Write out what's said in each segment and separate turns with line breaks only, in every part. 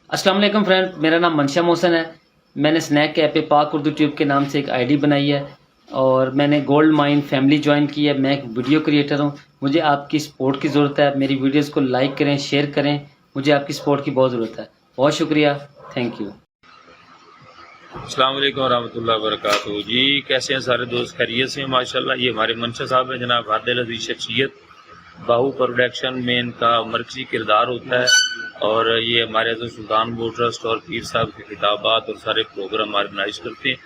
अस्सलाम वालेकुम फ्रेंड, मेरा नाम मनशा मोहसन है। मैंने स्नैक कैफ़े पे पाक उर्दू ट्यूब के नाम से एक आईडी बनाई है और मैंने गोल्ड माइन फैमिली ज्वाइन की है। मैं एक वीडियो क्रिएटर हूँ। मुझे आपकी सपोर्ट की ज़रूरत है। मेरी वीडियोस को लाइक करें, शेयर करें। मुझे आपकी सपोर्ट की बहुत ज़रूरत है। बहुत शुक्रिया, थैंक यू।
अस्सलाम वालेकुम रहमतुल्लाहि व बरकातहू। जी कैसे हैं सारे दोस्त? खैरियत से हैं माशाल्लाह। ये हमारे मंशा साहब हैं जनाब, हादिल अजीज शख्सियत। बाहू प्रोडक्शन में इनका मरकजी किरदार होता है और ये हमारे हज़रत सुल्तान बू ट्रस्ट और पीर साहब के खिताबात और सारे प्रोग्राम ऑर्गेनाइज करते हैं।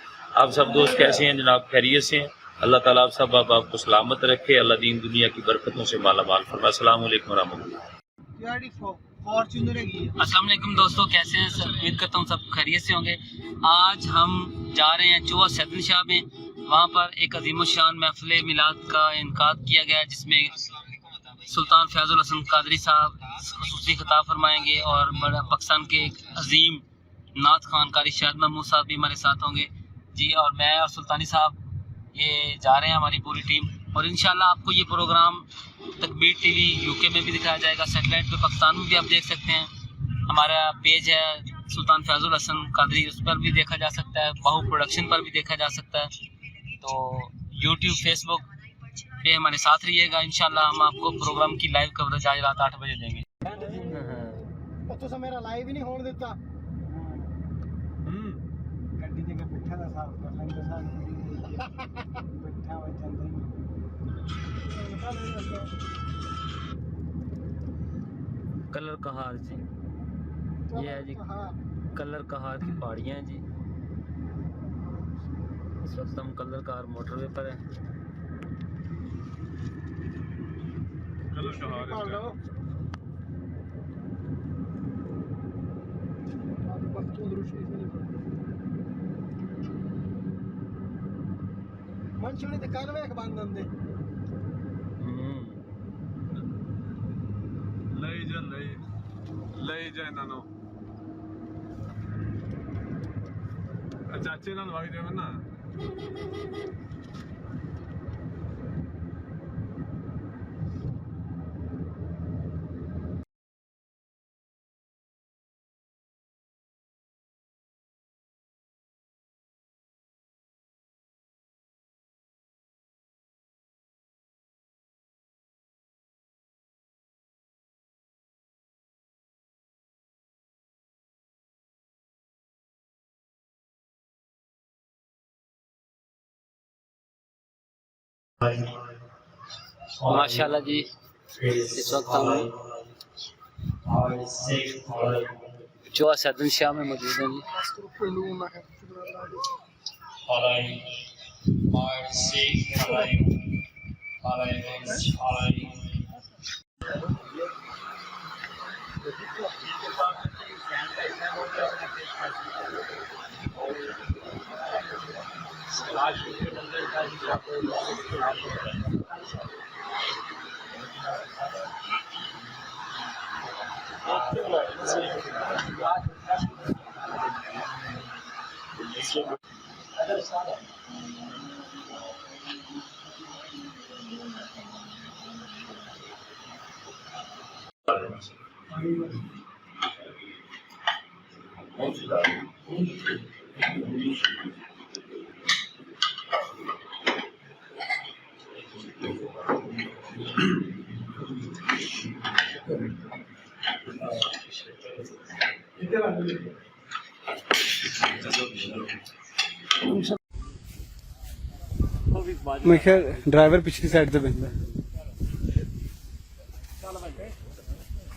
आप सब दोस्त कैसे हैं जनाब? खैरियत से हैं? अल्लाह ताला आप सब आपको सलामत रखे। अल्लाह दीन दुनिया की बरकतों से माला माल फरमाए। अस्सलाम वालेकुम रहमतुल्लाह।
अस्सलाम वालेकुम दोस्तों, कैसे हैं सब? उम्मीद करता हूँ सब खैरियत से होंगे। आज हम जा रहे हैं चोआ सैदन शाह में। वहाँ पर एक अजीमुशान महफिल मिलाद का इनकाद किया गया है जिसमें सुल्तान फैजुल हसन कादरी साहब खुसूसी खिताब फरमाएंगे और बड़ा पाकिस्तान के एक अजीम नात खान कारी शाहिद महमूद साहब भी हमारे साथ होंगे जी। और मैं और सुल्तानी साहब ये जा रहे हैं, हमारी पूरी टीम। और इंशाल्लाह आपको ये प्रोग्राम तकबीर टीवी यूके में भी दिखाया जाएगा, सेटेलाइट पे पाकिस्तान में भी आप देख सकते हैं। हमारा पेज है सुल्तान फैजुल हसन कादरी, उस पर भी देखा जा सकता है। बाहू प्रोडक्शन पर भी देखा जा सकता है। तो यूट्यूब, फेसबुक पे हमारे साथ रहिएगा। इंशाल्लाह हम आपको प्रोग्राम की लाइव कवरेज आज रात 8 बजे देंगे।
तो मेरा लाइव ही नहीं होने देता। गड्डी जगह पिट्ठा दा साफ कर लेंगे साहब। पिट्ठा हो जांदा ही।
कलर कहार जी, ये है जी कलर कहार की पहाड़ियाँ हैं जी। इस वक्त हम कलर कहार मोटरवे पर हैं।
कलर कहार
मंशूनी ते कानवे एक बंद होंदे
ले जा इन्हों चाचे नाल वग जावे ना।
माशाल्लाह जी, इस वक्त हम चोआ सैदन शाह में मौजूद हैं
मैं ड्राइवर पिछली साइड से बंदा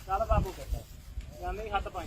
चल बाबू जाने हाथ पाई